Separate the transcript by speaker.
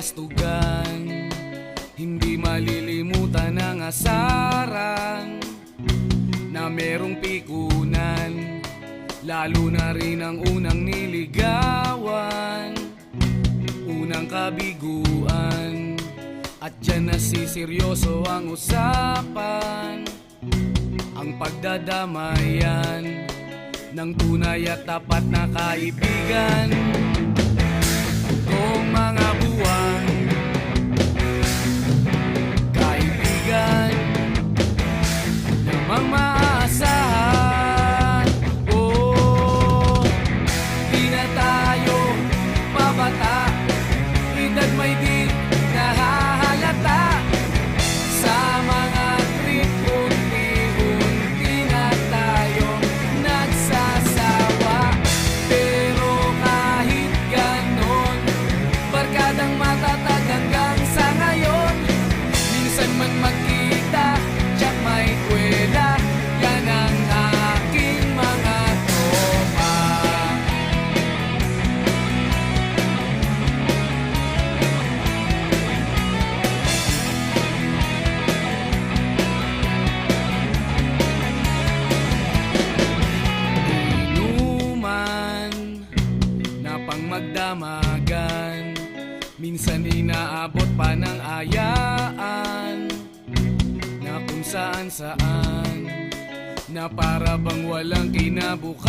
Speaker 1: kastugan, hindi malilimutan ang asaran na merong pikunan, lalo na rin ang unang niligawan, unang kabiguan. At dyan nasiseryoso ang usapan, ang pagdadamayan ng tunay at tapat na kaibigan. Kung mga buwan, kaibigan namang maaasahan. Oh, di na tayo babata, edad may di nahahalata. Sa mga trip, unti-unti na tayo nagsasawa. Pero kahit ganon, barkadang matatag hanggang sa ngayon. Minsan man magkita, tiyak may kwela, yan ang aking mga tropa. Inuman na pang magdamagan, minsan inaabot pa ng ayaan, na kung saan-saan, na para bang walang kinabukasan.